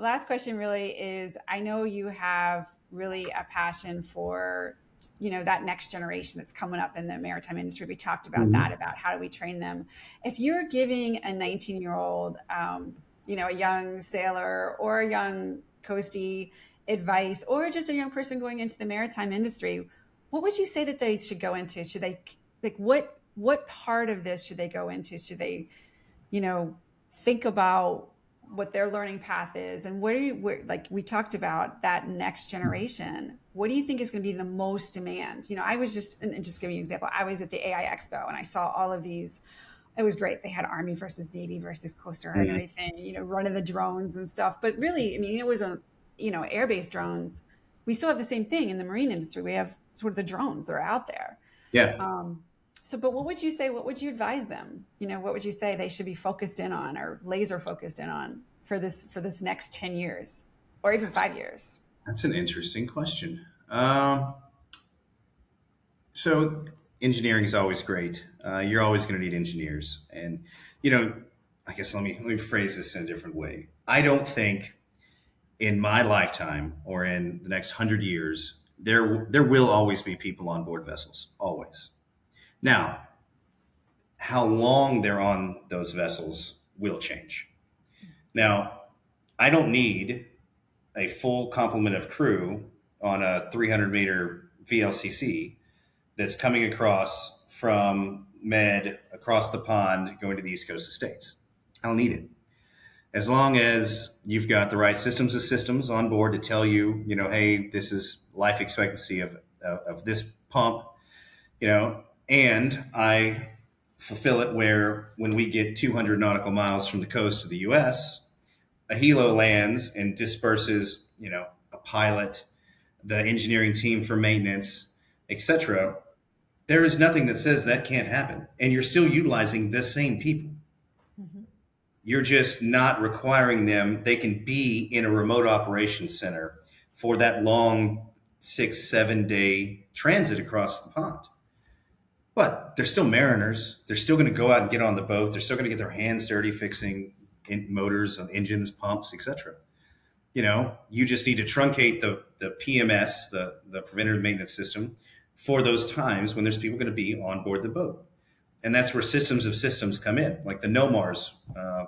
The last question really is, I know you have really a passion for, that next generation that's coming up in the maritime industry. We talked about that, Mhm. about how do we train them. If you're giving a 19-year-old, a young sailor or a young coastie advice, or just a young person going into the maritime industry, what would you say that they should go into? Should they, like, what part of this should they go into? Should they, you know, think about what their learning path is, and like we talked about that next generation, what do you think is going to be the most demand? I was just giving you an example. I was at the AI Expo and I saw all of these. It was great. They had Army versus Navy versus Coast Guard and Mhm. everything, running the drones and stuff. But really, I mean, it was air-based drones. We still have the same thing in the marine industry. We have sort of the drones that are out there. Yeah. But what would you say? What would you advise them? What would you say they should be focused in on, or laser focused in on, for this next 10 years or even 5 years? That's an interesting question. So engineering is always great. You're always going to need engineers, and you know, I guess let me phrase this in a different way. I don't think in my lifetime or in the next 100 years there will always be people on board vessels. Always. Now, how long they're on those vessels will change. Now, I don't need a full complement of crew on a 300-meter VLCC that's coming across from Med across the pond going to the East Coast of States. I don't need it. As long as you've got the right systems of systems on board to tell you, hey, this is life expectancy of this pump, and I fulfill it where when we get 200 nautical miles from the coast of the U.S., a helo lands and disperses, a pilot, the engineering team for maintenance, etc. There is nothing that says that can't happen, and you're still utilizing the same people. Mm-hmm. You're just not requiring them. They can be in a remote operations center for that long 6-7 day transit across the pond. But they're still mariners. They're still going to go out and get on the boat. They're still going to get their hands dirty fixing motors, engines, pumps, etc. You just need to truncate the PMS, the preventative maintenance system, for those times when there's people going to be on board the boat. And that's where systems of systems come in, like the NOMARS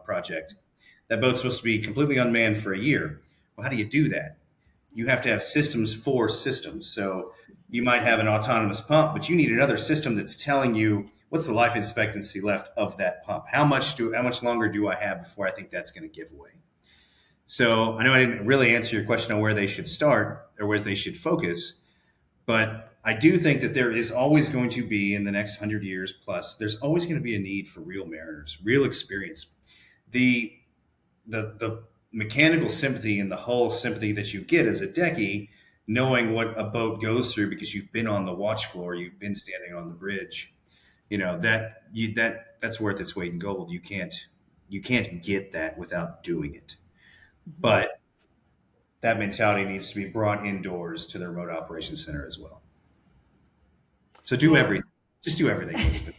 project. That boat's supposed to be completely unmanned for a year. Well, how do you do that? You have to have systems for systems. So you might have an autonomous pump, but you need another system that's telling you what's the life expectancy left of that pump. How much longer do I have before I think that's going to give way? So I know I didn't really answer your question on where they should start or where they should focus, but I do think that there is always going to be, in the next 100 years plus, there's always going to be a need for real mariners, real experience. The mechanical sympathy and the hull sympathy that you get as a decky, knowing what a boat goes through because you've been on the watch floor, you've been standing on the bridge, that's worth its weight in gold. You can't get that without doing it. Mm-hmm. But that mentality needs to be brought indoors to the remote operations center as well. So do Yeah. everything. Just do everything, Elizabeth.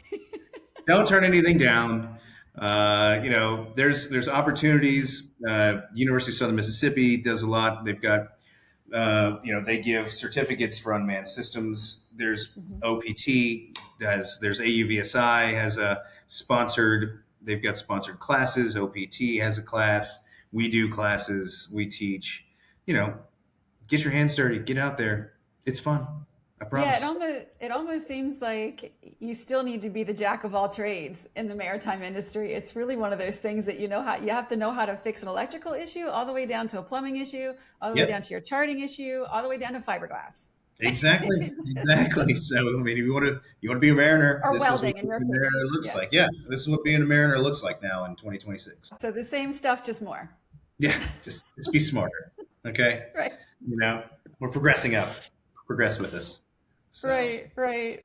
Don't turn anything down. There's opportunities. University of Southern Mississippi does a lot. They've got, they give certificates for unmanned systems. There's Mm-hmm. OPT. There's AUVSI has a sponsored. They've got sponsored classes. OPT has a class. We do classes. We teach. Get your hands dirty. Get out there. It's fun. I Yeah, promise. it almost seems like you still need to be the jack of all trades in the maritime industry. It's really one of those things that you have to know how to fix an electrical issue all the way down to a plumbing issue, all the way down Yep. to your charting issue, all the way down to fiberglass. Exactly. Exactly. So, I mean, if you want to be a mariner, Or this is what welding in being your a mariner case. looks Yeah. like. Yeah, this is what being a mariner looks like now in 2026. So the same stuff, just more. Yeah, just be smarter. Okay. Right. You know, we're progressing up. Progress with us. So. Right.